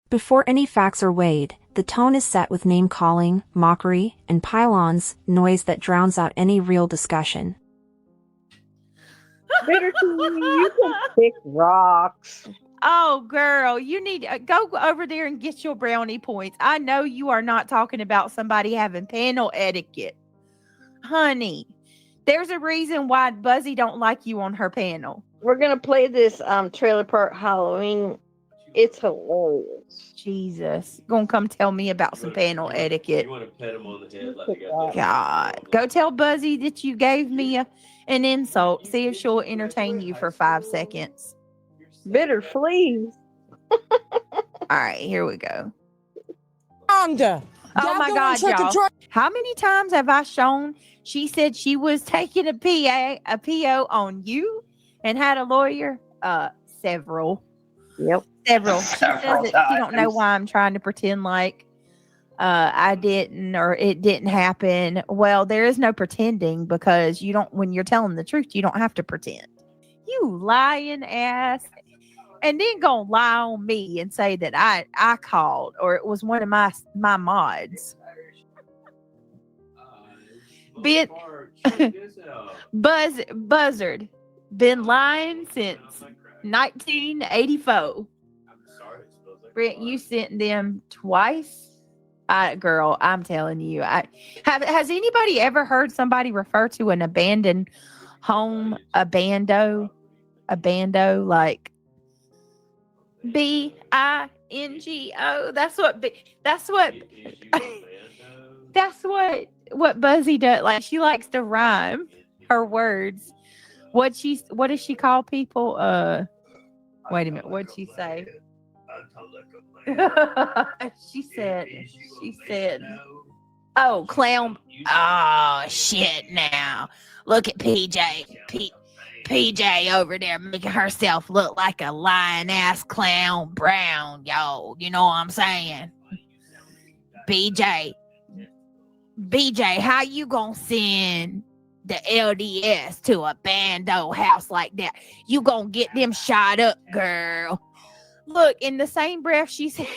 Before any facts are weighed, the tone is set with name-calling, mockery, and pylons, noise that drowns out any real discussion. Bitter you can pick rocks. Oh, girl, you need to go over there and get your brownie points. I know you are not talking about somebody having panel etiquette. Honey, there's a reason why Buzzy don't like you on her panel. We're going to play this Trailer Park Halloween. It's hilarious. Jesus. Gonna come tell me about some panel etiquette. You want to pet him on the head like you got God. Go tell Buzzy that you gave me an insult. See if she'll entertain you for 5 seconds. Bitter, please. All right, here we go. Oh my God, y'all. How many times have I shown she said she was taking a PO on you and had a lawyer? Several. Yep. Several. She says that she don't know why I'm trying to pretend like I didn't or it didn't happen. Well, there is no pretending because you don't, when you're telling the truth, you don't have to pretend. You lying ass. And then gonna lie on me and say that I called or it was one of my mods. Buzzard. Been lying since 1984. Brent, you sent them twice. Girl, I'm telling you. Has anybody ever heard somebody refer to an abandoned home abando like BINGO? That's what Buzzy does. Like, she likes to rhyme her words. What does she call people? Wait a minute. What'd she say? she said, oh, clown. Oh, shit now. Look at PJ over there making herself look like a lying ass clown brown, yo. You know what I'm saying? BJ, how you gonna send the LDS to a bando house like that? You gonna get them shot up, girl. Look, in the same breath she said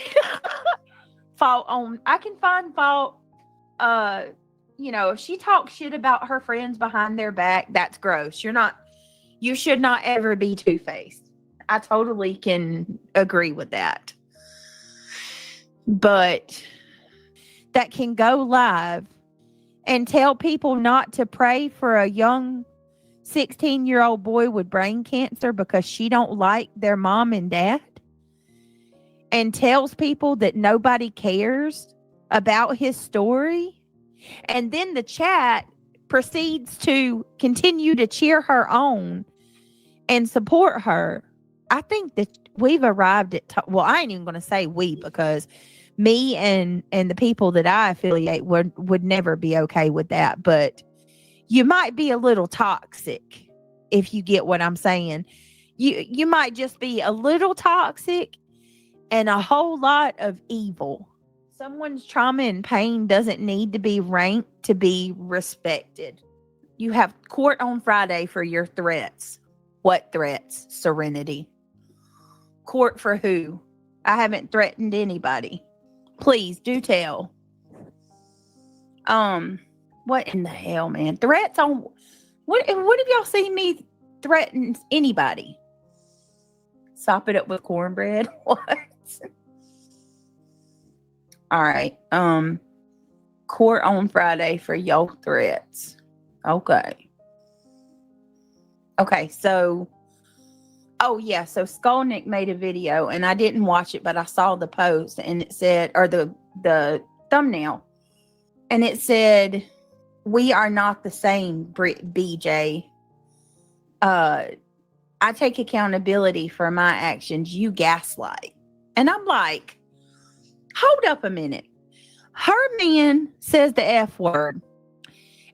I can find fault. If she talks shit about her friends behind their back, that's gross. You should not ever be two-faced. I totally can agree with that. But that can go live and tell people not to pray for a young 16-year-old boy with brain cancer because she don't like their mom and dad, and tells people that nobody cares about his story, and then the chat proceeds to continue to cheer her on and support her. I think that we've arrived at well, I ain't even going to say we, because me and the people that I affiliate would never be okay with that. But you might be a little toxic, if you get what I'm saying. You might just be a little toxic and a whole lot of evil. Someone's trauma and pain doesn't need to be ranked to be respected. You have court on Friday for your threats. What threats, Serenity? Court for who? I haven't threatened anybody. Please do tell. What in the hell, man? Threats on what have y'all seen me threaten anybody? Sop it up with cornbread? What? All right. Court on Friday for your threats. Okay, so so Skolnick made a video and I didn't watch it, but I saw the post and it said, or the thumbnail, and it said, "We are not the same, BJ. I take accountability for my actions. You gaslight." And I'm like, hold up a minute. Her man says the F word,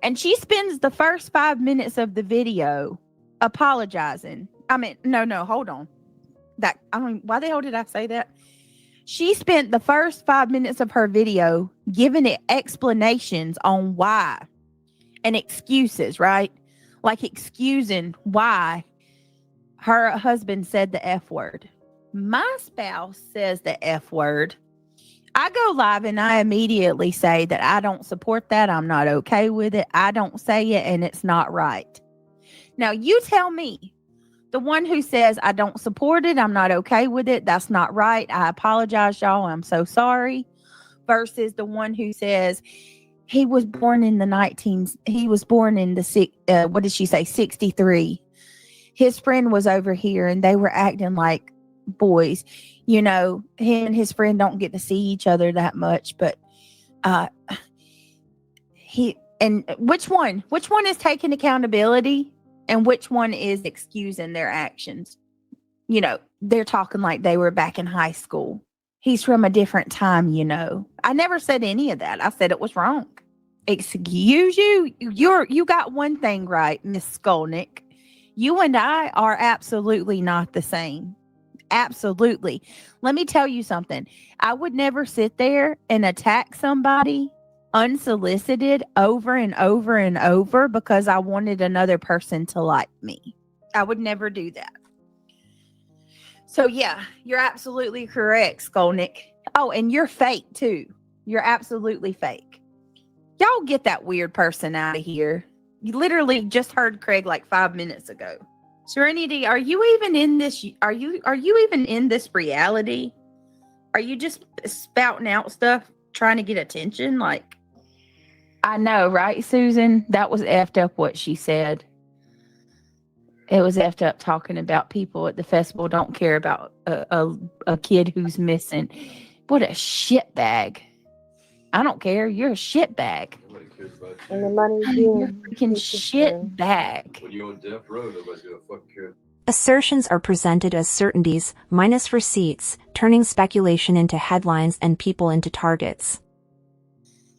and she spends the first 5 minutes of the video apologizing. I mean, no, hold on. Why the hell did I say that? She spent the first 5 minutes of her video giving it explanations on why and excuses, right? Like excusing why her husband said the F word. my spouse says the F word, I go live and I immediately say that I don't support that. I'm not okay with it. I don't say it and it's not right. Now, you tell me, the one who says I don't support it, I'm not okay with it, that's not right, I apologize, y'all, I'm so sorry, versus the one who says he was born in the what did she say, 63. His friend was over here and they were acting like boys. You know, him and his friend don't get to see each other that much, but which one is taking accountability and which one is excusing their actions? You know, they're talking like they were back in high school. He's from a different time, you know. I never said any of that. I said it was wrong. Excuse you? You got one thing right, Miss Skolnick. You and I are absolutely not the same. Absolutely. Let me tell you something. I would never sit there and attack somebody unsolicited over and over and over because I wanted another person to like me. I would never do that. So yeah, you're absolutely correct, Skolnick. Oh, and you're fake too. You're absolutely fake. Y'all get that weird person out of here. You literally just heard Craig like 5 minutes ago. Serenity, are you even in this? Are you even in this reality? Are you just spouting out stuff, trying to get attention? Like, I know, right, Susan? That was effed up what she said. It was effed up talking about people at the festival don't care about a kid who's missing. What a shit bag. I don't care. You're a shit bag. And the money You're a freaking shit bag. When you're on death row, nobody's gonna fucking care. Assertions are presented as certainties, minus receipts, turning speculation into headlines and people into targets.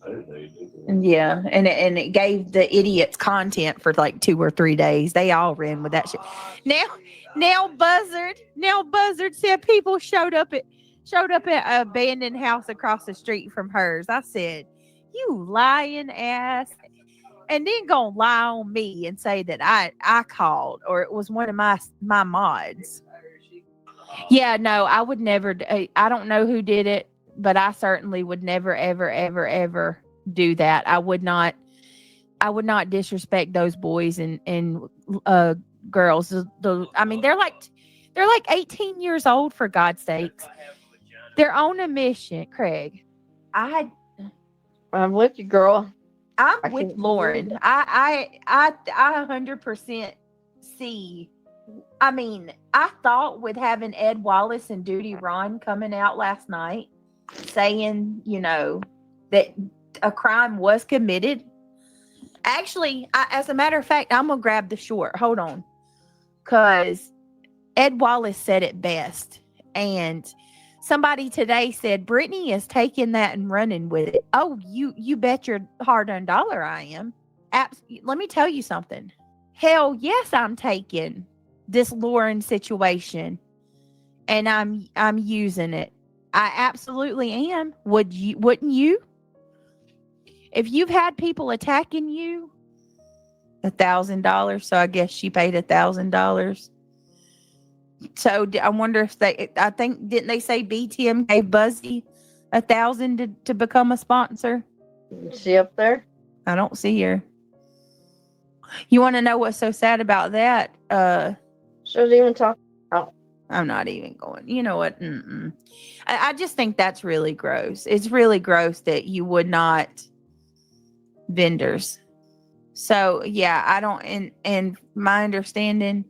I didn't know you did that. Yeah, and it gave the idiots content for like 2 or 3 days. They all ran with that shit. Now Buzzard said people showed up at an abandoned house across the street from hers. I said, you lying ass. And then gonna lie on me and say that I called or it was one of my mods. Yeah, no, I would never. I don't know who did it, but I certainly would never, ever, ever, ever do that. I would not disrespect those boys and girls. I mean, they're like 18 years old, for God's sakes. They're on a mission, Craig. I'm with you, girl. I'm with Lauren. I 100% see. I mean, I thought with having Ed Wallace and Duty Ron coming out last night saying, you know, that a crime was committed. Actually, as a matter of fact, I'm going to grab the short. Hold on. Because Ed Wallace said it best. And somebody today said, Brittany is taking that and running with it. Oh, you bet your hard-earned dollar I am. Let me tell you something. Hell yes, I'm taking this Lauren situation and I'm using it. I absolutely am. Wouldn't you? If you've had people attacking you, $1,000. So I guess she paid $1,000. So I wonder if didn't they say BTM gave Buzzy $1,000 to become a sponsor? Is she up there? I don't see her. You want to know what's so sad about that? She doesn't even talk. Oh. I'm not even going. You know what? I just think that's really gross. It's really gross that you would not vendors. So yeah, I don't. And my understanding,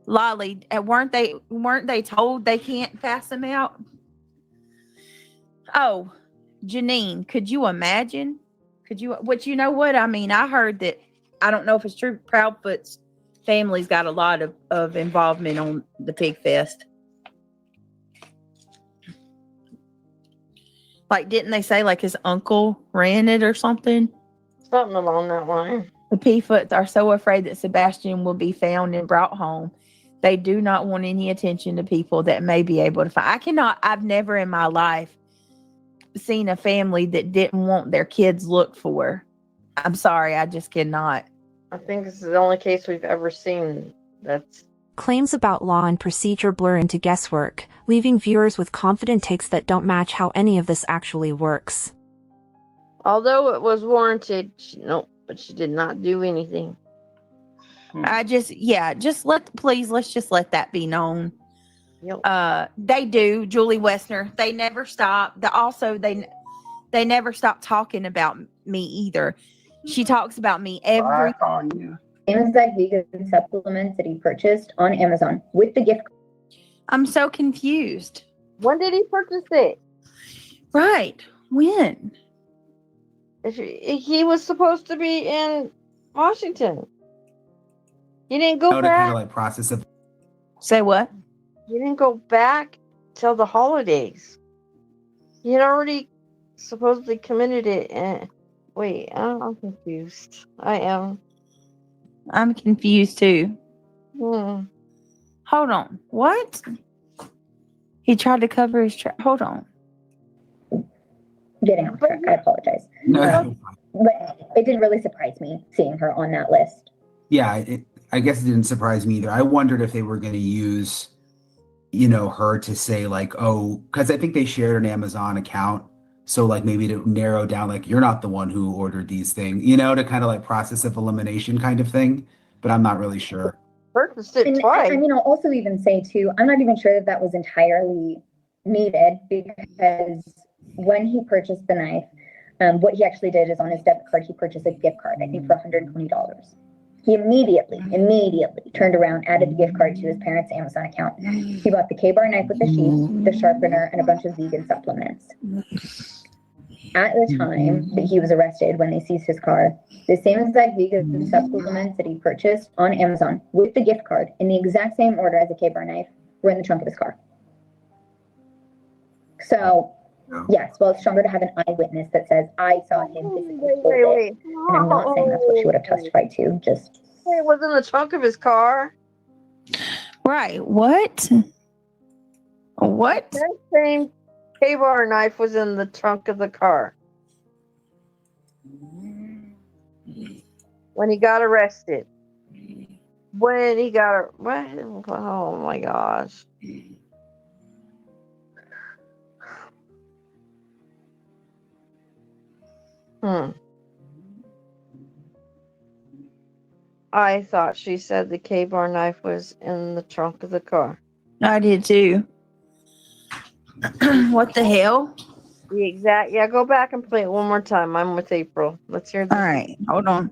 Lolly, weren't they told they can't pass them out? Oh, Janine, could you imagine? Which, you know what? I mean, I heard that, I don't know if it's true, Proudfoot's family's got a lot of involvement on the Pigfest. Like, didn't they say like his uncle ran it or something? Something along that line. The P-Foots are so afraid that Sebastian will be found and brought home. They do not want any attention to people that may be able to find. I've never in my life seen a family that didn't want their kids looked for. I'm sorry, I just cannot. I think this is the only case we've ever seen that's Claims about law and procedure blur into guesswork, leaving viewers with confident takes that don't match how any of this actually works. Although it was warranted, but she did not do anything. let's just let that be known. Yep. They do, Julie Westner. They never stop. They never stop talking about me either. She talks about me every. Amazon vegan supplements that he purchased on Amazon with the gift. I'm so confused. When did he purchase it? Right. When? He was supposed to be in Washington. He didn't go To back. kind of like process it. Say what? He didn't go back till the holidays. He had already supposedly committed it. And wait, I'm confused. I am. I'm confused too. Hmm. Hold on. What? He tried to cover his track. Hold on. Getting off track. I apologize. No. But it didn't really surprise me seeing her on that list. Yeah, I guess it didn't surprise me either. I wondered if they were going to use, her to say like, oh, because I think they shared an Amazon account. So like maybe to narrow down, like, you're not the one who ordered these things, to kind of like process of elimination kind of thing. But I'm not really sure. Purchased it And twice. I'll also even say too, I'm not even sure that was entirely needed, because when he purchased the knife, what he actually did is on his debit card, he purchased a gift card, I think for $120. He immediately turned around, added the gift card to his parents' Amazon account. He bought the K-bar knife with the sheath, the sharpener, and a bunch of vegan supplements. At the time that he was arrested, when they seized his car, the same exact vegan supplements that he purchased on Amazon with the gift card in the exact same order as the K-bar knife were in the trunk of his car. So, yes, well, it's stronger to have an eyewitness that says, I saw him physically hold it. And I'm not saying that's what she would have testified to, just... It was in the trunk of his car. Right. What? What? That same K-bar knife was in the trunk of the car when he got arrested. What? Oh my gosh. I thought she said the K-bar knife was in the trunk of the car. I did too. What the hell? Yeah, go back and play it one more time. I'm with April. Let's hear this. All right, hold on.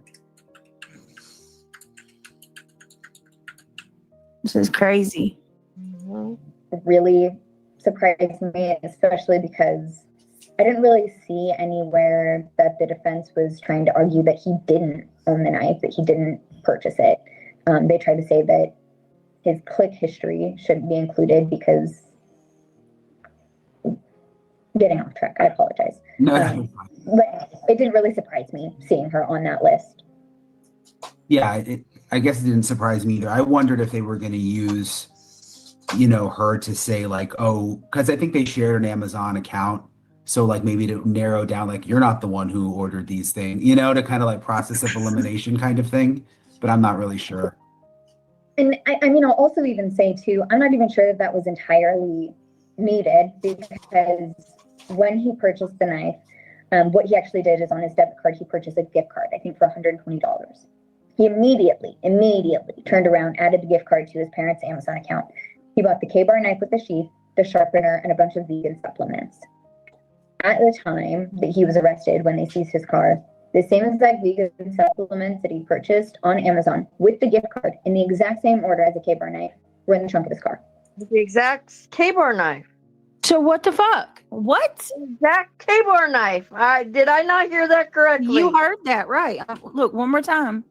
This is crazy. Really surprised me, especially because I didn't really see anywhere that the defense was trying to argue that he didn't own the knife, that he didn't purchase it. They tried to say that his click history shouldn't be included because... Getting off track, I apologize. No. But it didn't really surprise me seeing her on that list. Yeah, I guess it didn't surprise me either. I wondered if they were going to use, her to say like, oh, because I think they shared an Amazon account. So like maybe to narrow down, like, you're not the one who ordered these things, to kind of like process of elimination kind of thing. But I'm not really sure. And I'll also even say too, I'm not even sure that was entirely needed, because when he purchased the knife, what he actually did is on his debit card, he purchased a gift card, I think for $120. He immediately turned around, added the gift card to his parents' Amazon account. He bought the K-bar knife with the sheath, the sharpener, and a bunch of vegan supplements. At the time that he was arrested, when they seized his car, the same exact vegan supplements that he purchased on Amazon with the gift card in the exact same order as the K-bar knife were in the trunk of his car. The exact K-bar knife. So what the fuck? What? Exact K-bar knife. Did I not hear that correctly? You heard that right. Look, one more time.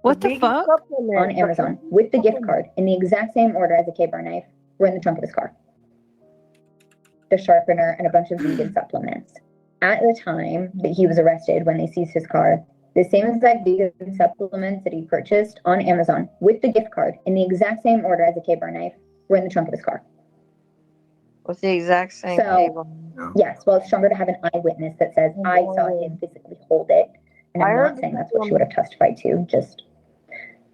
What the fuck? On Amazon with the gift card in the exact same order as the K-bar knife were in the trunk of his car. The sharpener and a bunch of vegan supplements. At the time that he was arrested, when they seized his car, the same exact vegan supplements that he purchased on Amazon with the gift card in the exact same order as the K-bar knife were in the trunk of his car. With the exact same So, yes, well, it's stronger to have an eyewitness that says, I saw him physically hold it. And I'm not saying that's what she would have testified to,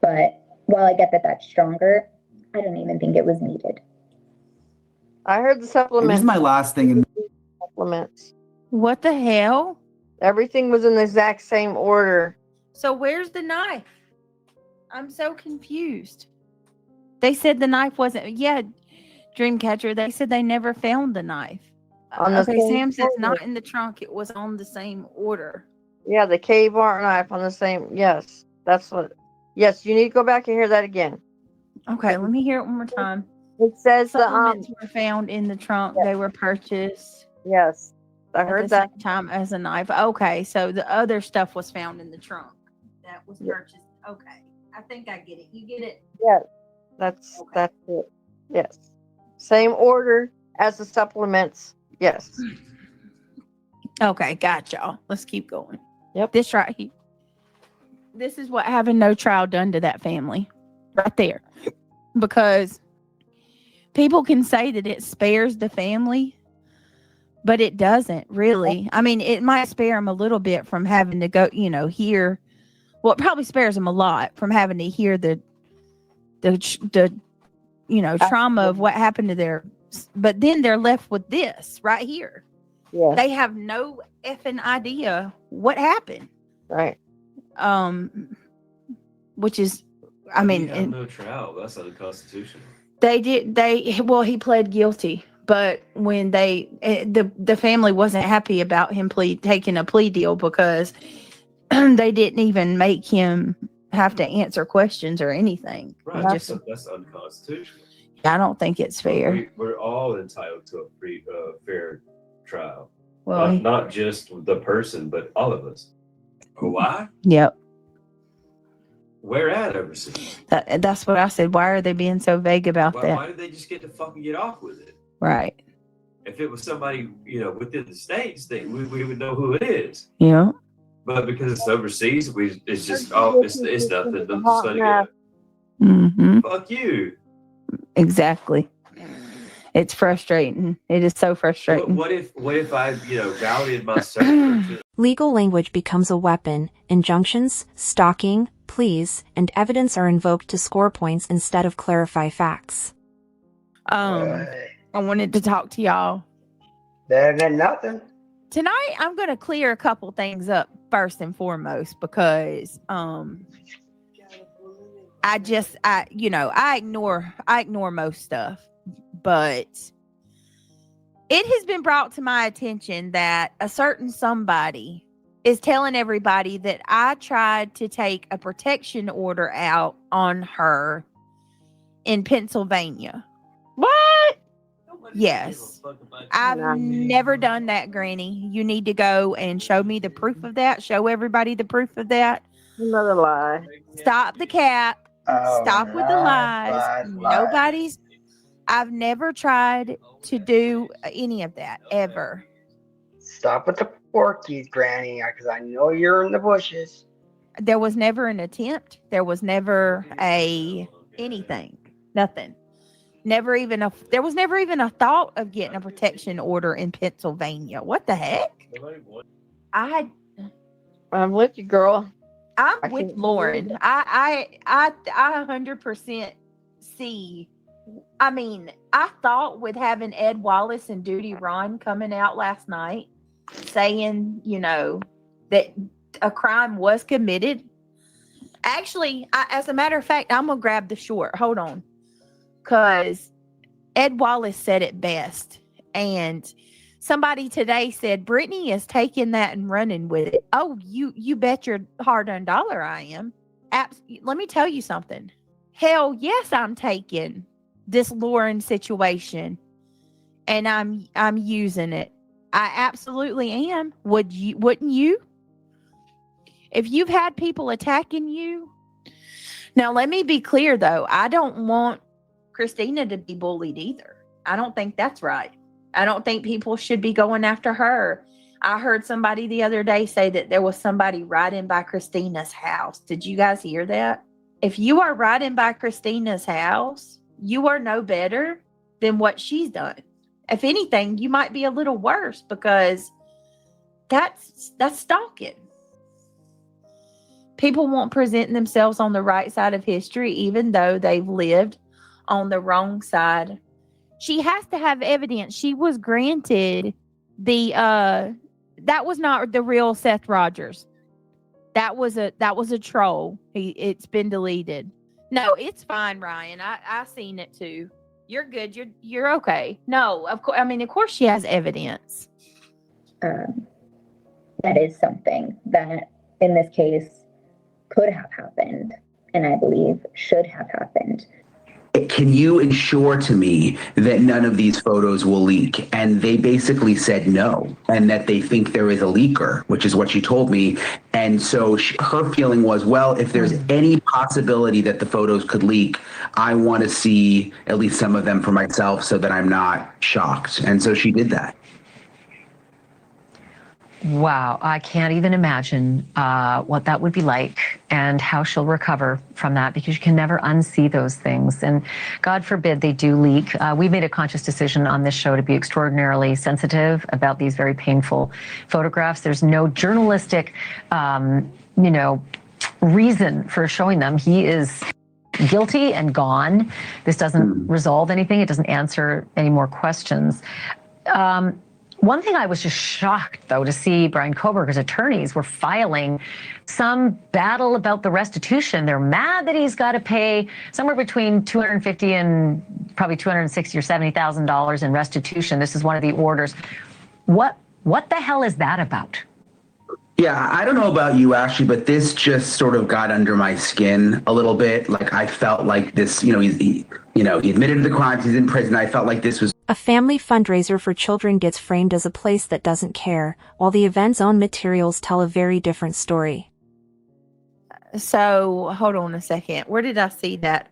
but while I get that that's stronger, I don't even think it was needed. I heard the And this supplements. is my last thing. In Supplements. What the hell? Everything was in the exact same order. So where's the knife? I'm so confused. They said the knife wasn't. Yeah, Dreamcatcher. They said they never found the knife. On the Okay, same Sam says order. not in the trunk. It was on the same order. Yeah, the cave art knife on the same. Yes, that's what. Yes, you need to go back and hear that again. Okay, let me hear it one more time. It says the Supplements were found in the trunk. Yeah. They were purchased Yes, I at heard the that. same time as a knife. Okay, so the other stuff was found in the trunk. That was Yeah. purchased. Okay, I think I get it. You get it? Yes, that's it. Yes, same order as the supplements. Yes. Okay, got y'all. Let's keep going. Yep. This right here. This is what having no trial done to that family. Right there. Because people can say that it spares the family, but it doesn't really. I mean, it might spare them a little bit from having to go, hear. Well, it probably spares them a lot from having to hear the trauma of what happened to their. But then they're left with this right here. Yes. They have no effing idea what happened. Right. Which is, I mean, You have no trial. That's unconstitutional. He pled guilty, but when the family wasn't happy about him taking a plea deal because they didn't even make him have to answer questions or anything. Right. Just, That's unconstitutional. I don't think it's fair. We're all entitled to a fair trial. Well, Not just the person, but all of us. Why? yep. Where at overseas? That's what I said. Why are they being so vague about that? Why did they just get to fucking get off with it? Right. If it was somebody, within the states, we would know who it is. Yeah. But because it's overseas, it's just it's nothing. It's just let it go. Mm-hmm. Fuck you. Exactly. It's frustrating. It is so frustrating. What if I validated my search? Legal language becomes a weapon. Injunctions, stalking, pleas, and evidence are invoked to score points instead of clarify facts. I wanted to talk to y'all. Better than nothing. Tonight, I'm going to clear a couple things up first and foremost because I ignore most stuff, but it has been brought to my attention that a certain somebody is telling everybody that I tried to take a protection order out on her in Pennsylvania. What? Yes. I've never done that, Granny. You need to go and show me the proof of that. Show everybody the proof of that. Another lie. Stop the cap. Stop with the lies. Lies. I've never tried to do any of that ever. Stop with the porkies, Granny, because I know you're in the bushes. There was never an attempt. There was never anything. Nothing. There was never even a thought of getting a protection order in Pennsylvania. What the heck? I'm with you, girl. I'm with Lauren. I 100% see. I mean, I thought with having Ed Wallace and Duty Ron coming out last night saying, that a crime was committed. Actually, as a matter of fact, I'm going to grab the short. Hold on. Because Ed Wallace said it best. And somebody today said, Brittany is taking that and running with it. Oh, you bet your hard-earned dollar I am. Let me tell you something. Hell yes, I'm taking this Lauren situation and I'm using it. I absolutely am. Wouldn't you? If you've had people attacking you. Now, let me be clear though. I don't want Christina to be bullied either. I don't think that's right. I don't think people should be going after her. I heard somebody the other day say that there was somebody riding by Christina's house. Did you guys hear that? If you are riding by Christina's house, you are no better than what she's done. If anything, you might be a little worse because that's stalking. people won't present themselves on the right side of history, even though they've lived on the wrong side. She has to have evidence. She was granted the that was not the real Seth Rogers. That was a troll. It's been deleted. No, it's fine, Ryan. I seen it too. You're good. You're okay. No, of course. I mean, of course, she has evidence. That is something that, in this case, could have happened, and I believe should have happened. Can you ensure to me that none of these photos will leak? And they basically said no, and that they think there is a leaker, which is what she told me. And so her feeling was, well, if there's any possibility that the photos could leak, I want to see at least some of them for myself so that I'm not shocked. And so she did that. Wow, I can't even imagine what that would be like and how she'll recover from that, because you can never unsee those things. And God forbid they do leak. We've made a conscious decision on this show to be extraordinarily sensitive about these very painful photographs. There's no journalistic, reason for showing them. He is guilty and gone. This doesn't resolve anything. It doesn't answer any more questions. One thing I was just shocked, though, to see Bryan Kohberger's attorneys were filing some battle about the restitution. They're mad that he's got to pay somewhere between $250,000 and probably $260,000 or $70,000 in restitution. This is one of the orders. What the hell is that about? Yeah, I don't know about you, Ashley, but this just sort of got under my skin a little bit. Like, I felt like this, he admitted to the crimes, he's in prison. I felt like this was A family fundraiser for children gets framed as a place that doesn't care, while the event's own materials tell a very different story. So, hold on a second. Where did I see that?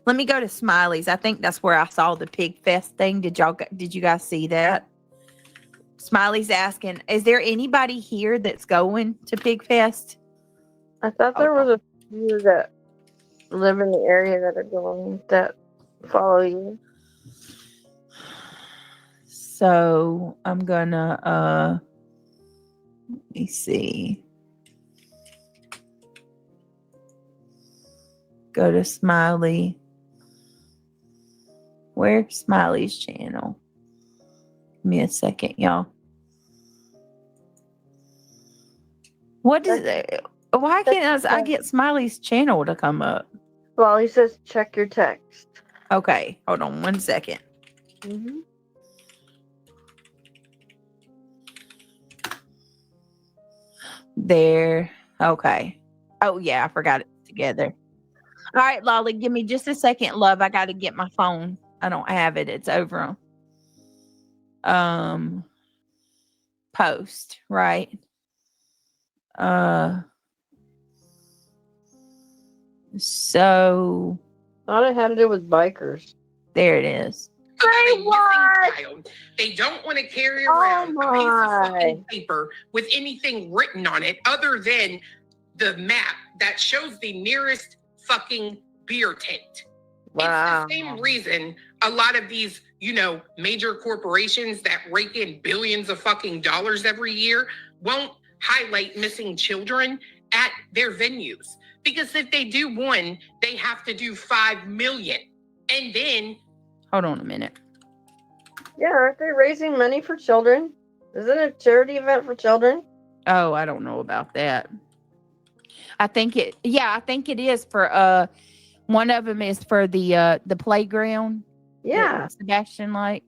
Let me go to Smiley's. I think that's where I saw the Pigfest thing. Did you guys see that? Smiley's asking, is there anybody here that's going to Pigfest? I thought there was a few that live in the area that are going, that follow you. So I'm gonna let me see. Go to Smiley. Where's Smiley's channel? Give me a second, y'all. What is it? Why can't I get Smiley's channel to come up? Well, he says check your text. Okay, hold on 1 second. Mm-hmm. There. Okay. Oh, yeah, I forgot it together. All right, Lolly, give me just a second, love. I got to get my phone. I don't have it. It's over on post, right? So Thought it had to do with bikers. there it is. What? They don't want to carry around a piece of fucking paper with anything written on it other than the map that shows the nearest fucking beer tent. Wow. It's the same reason a lot of these, major corporations that rake in billions of fucking dollars every year won't highlight missing children at their venues. Because if they do one, they have to do 5 million. And then Hold on a minute. Yeah, aren't they raising money for children? Isn't it a charity event for children? Oh, I don't know about that. I think it is for one of them is for the playground. Yeah. Sebastian like.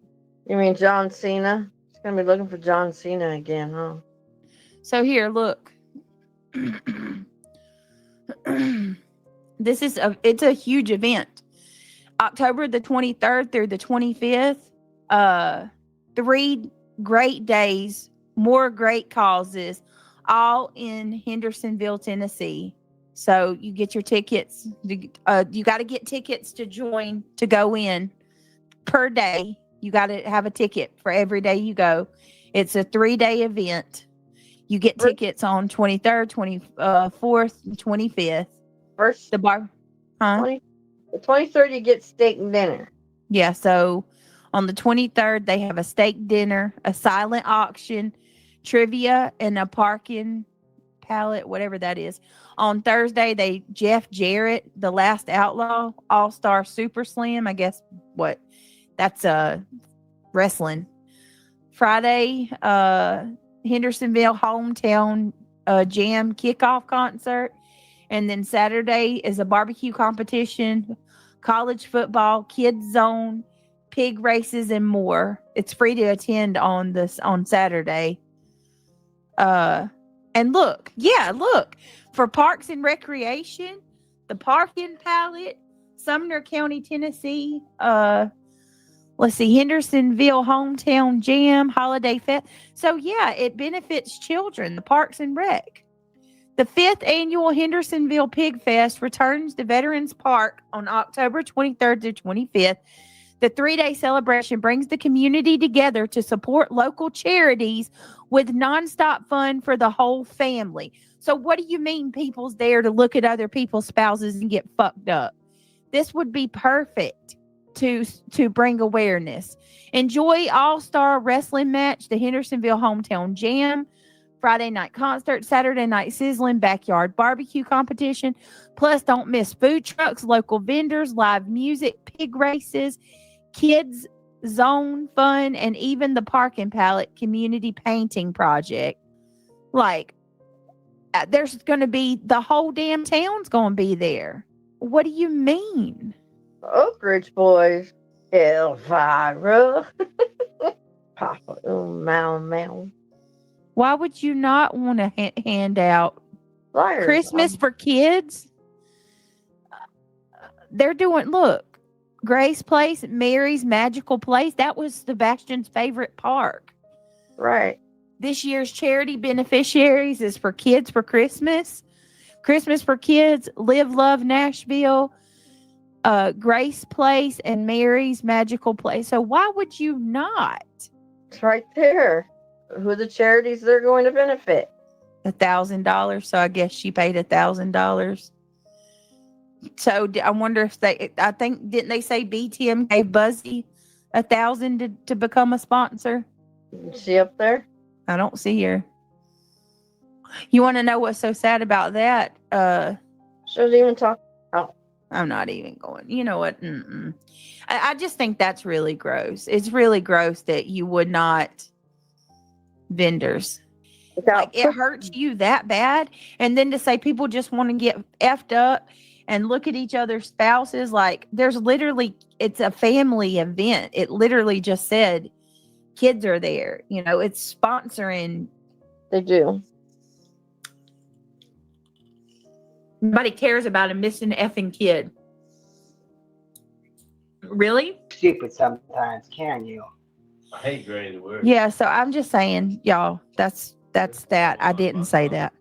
You mean John Cena? He's gonna be looking for John Cena again, huh? So here, look. It's a huge event. October the 23rd through the 25th. 3 great days, more great causes, all in Hendersonville, Tennessee. So you get your tickets. You got to get tickets to join, to go in per day. You got to have a ticket for every day you go. It's a 3-day event. You get tickets on 23rd, 24th, and 25th. First, the bar, huh? The 23rd, you get steak and dinner. Yeah, so on the 23rd, they have a steak dinner, a silent auction, trivia, and a palette, whatever that is. On Thursday, Jeff Jarrett, The Last Outlaw, All-Star Super Slam. I guess what? That's wrestling. Friday, Hendersonville Hometown Jam kickoff concert. And then Saturday is a barbecue competition, college football, kids zone, pig races, and more. It's free to attend on Saturday. And look, for Parks and Recreation, the parking palette, Sumner County, Tennessee, let's see, Hendersonville Hometown Jam, Holiday Fest. So yeah, it benefits children, the Parks and Rec. The 5th annual Hendersonville Pigfest returns to Veterans Park on October 23rd to 25th. The 3-day celebration brings the community together to support local charities with nonstop fun for the whole family. So what do you mean people's there to look at other people's spouses and get fucked up? This would be perfect to bring awareness. Enjoy All-Star Wrestling Match, the Hendersonville Hometown Jam, Friday night concert, Saturday night sizzling backyard barbecue competition. Plus, don't miss food trucks, local vendors, live music, pig races, kids zone fun, and even the parking palette community painting project. Like, there's going to be, the whole damn town's going to be there. What do you mean? Oak Ridge Boys, Elvira, Papa, Mound. Why would you not want to hand out Flyers. Christmas for kids? They're doing, look, Grace Place, Mary's Magical Place. That was Sebastian's favorite park. Right. This year's charity Beneficiaries is for kids for Christmas. Christmas for Kids, Live Love Nashville, Grace Place, and Mary's Magical Place. So why would you not? It's right there. Who are the charities they're going to benefit? $1,000. So I guess she paid $1,000. So I wonder if didn't they say BTM gave Buzzy $1,000 to become a sponsor? Is she up there? I don't see her. You want to know what's so sad about that? She doesn't even talk. Oh. I'm not even going. You know what? I just think that's really gross. It's really gross that you would not vendors. Like, it hurts you that bad. And then to say people just want to get effed up and look at each other's spouses, like, there's literally, it's a family event. It literally just said kids are there. You know, it's sponsoring. They do. Nobody cares about a missing effing kid. Really? Stupid sometimes, can you? I hate granny the word. Yeah, so I'm just saying, y'all, that's that. I didn't say that.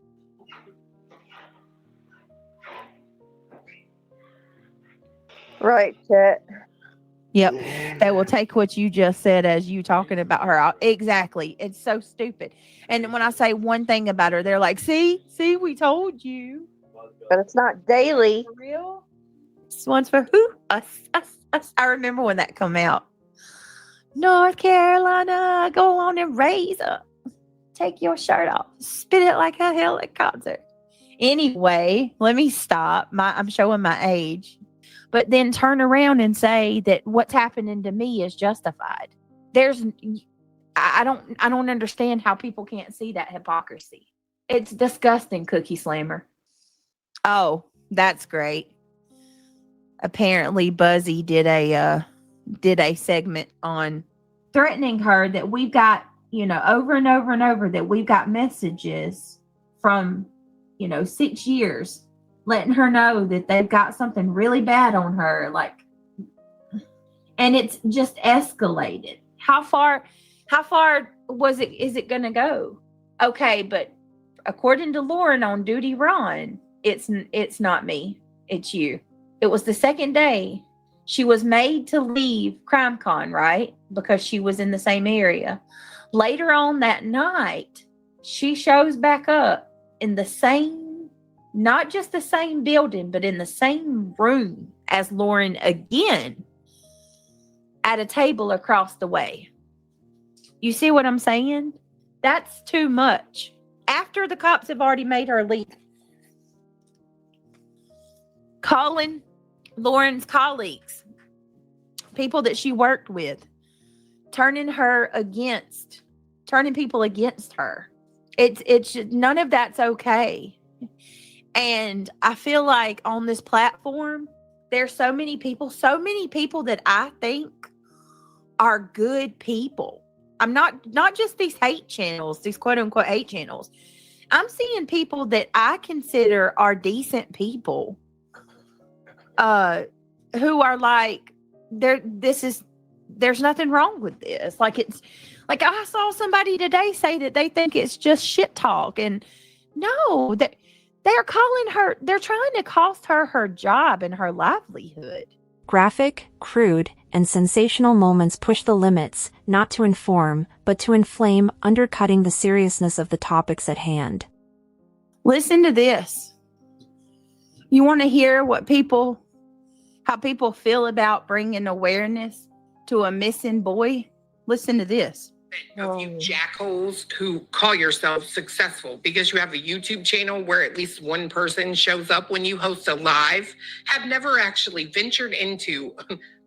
Right, Chet. Yep. They will take what you just said as you talking about her. Exactly. It's so stupid. And when I say one thing about her, they're like, see, we told you. But it's not daily. For real? This one's for who? Us. I remember when that come out. North Carolina, go on and raise up. Take your shirt off. Spit it like a helicopter. Anyway, let me stop. I'm showing my age. But then turn around and say that what's happening to me is justified. I don't understand how people can't see that hypocrisy. It's disgusting, Cookie Slammer. Oh, that's great. Apparently Buzzy did a segment on threatening her that we've got, over and over and over, that we've got messages from, 6 years letting her know that they've got something really bad on her, and it's just escalated. How far is it gonna go? Okay, but according to Lauren on Duty Ron, it's not me, it's you. It was the second day she was made to leave CrimeCon, right? Because she was in the same area. Later on that night, she shows back up in the same, not just the same building, but in the same room as Lauren again, at a table across the way. You see what I'm saying? That's too much. after the cops have already made her leave, calling Lauren's colleagues, people that she worked with, turning people against her. It's none of that's okay. And I feel like on this platform, there's so many people that I think are good people. I'm not just these hate channels, these quote unquote hate channels. I'm seeing people that I consider are decent people, who are like, there's nothing wrong with this. Like, it's like, I saw somebody today say that they think it's just shit talk. And no, they're calling her, they're trying to cost her her job and her livelihood. Graphic, crude, and sensational moments push the limits, not to inform, but to inflame, undercutting the seriousness of the topics at hand. Listen to this. You want to hear how people feel about bringing awareness to a missing boy? Listen to this. Of you jackholes who call yourselves successful because you have a YouTube channel where at least one person shows up when you host a live, have never actually ventured into,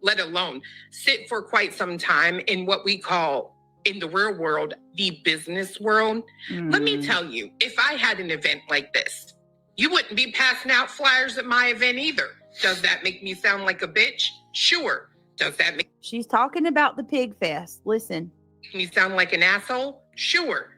let alone sit for quite some time in what we call, in the real world, the business world. Let me tell you, if I had an event like this, you wouldn't be passing out flyers at my event either. Does that make me sound like a bitch? Sure. Does that make She's talking about the Pigfest. Listen. me sound like an asshole? Sure.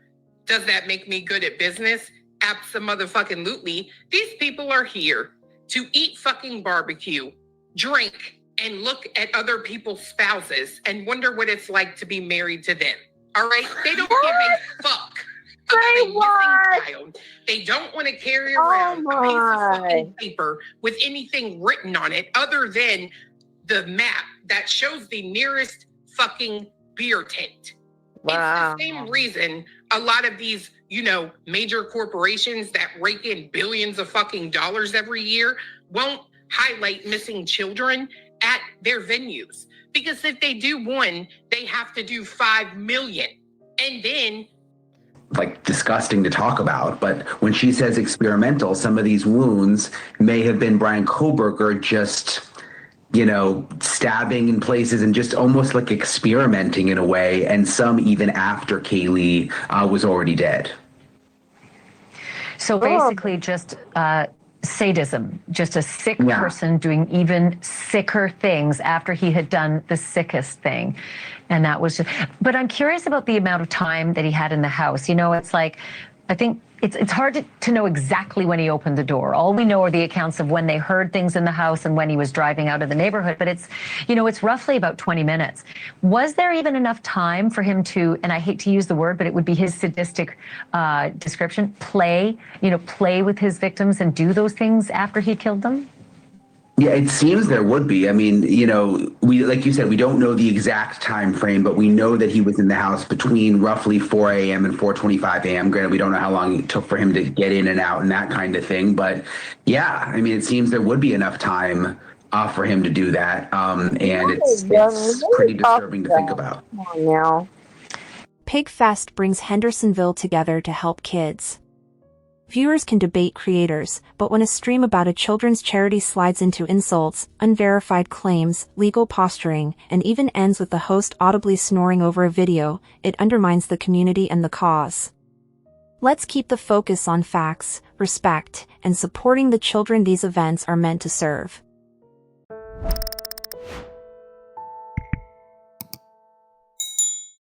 Does that make me good at business? Abso-motherfucking-lutely. These people are here to eat fucking barbecue, drink, and look at other people's spouses and wonder what it's like to be married to them. All right? They don't give a fuck about a missing child. They don't want to carry around a piece of fucking paper with anything written on it other than the map that shows the nearest fucking beer tent. Wow. It's the same reason a lot of these, major corporations that rake in billions of fucking dollars every year won't highlight missing children at their venues. Because if they do one, they have to do 5 million. And then like disgusting to talk about, but when she says experimental, some of these wounds may have been Bryan Kohberger just stabbing in places and just almost like experimenting in a way, and some even after Kaylee was already dead. So basically just sadism, just a sick person doing even sicker things after he had done the sickest thing. And that was just, but I'm curious about the amount of time that he had in the house. It's like, I think it's hard to know exactly when he opened the door. All we know are the accounts of when they heard things in the house and when he was driving out of the neighborhood. But it's roughly about 20 minutes. Was there even enough time for him to, and I hate to use the word, but it would be his sadistic description, play with his victims and do those things after he killed them? Yeah, it seems there would be. I mean, we, like you said, we don't know the exact time frame, but we know that he was in the house between roughly 4 a.m. and 4:25 a.m. Granted, we don't know how long it took for him to get in and out and that kind of thing. But yeah, I mean, it seems there would be enough time for him to do that. And it's pretty disturbing to think about. Come on now. Pigfest brings Hendersonville together to help kids. Viewers can debate creators, but when a stream about a children's charity slides into insults, unverified claims, legal posturing, and even ends with the host audibly snoring over a video, it undermines the community and the cause. Let's keep the focus on facts, respect, and supporting the children these events are meant to serve.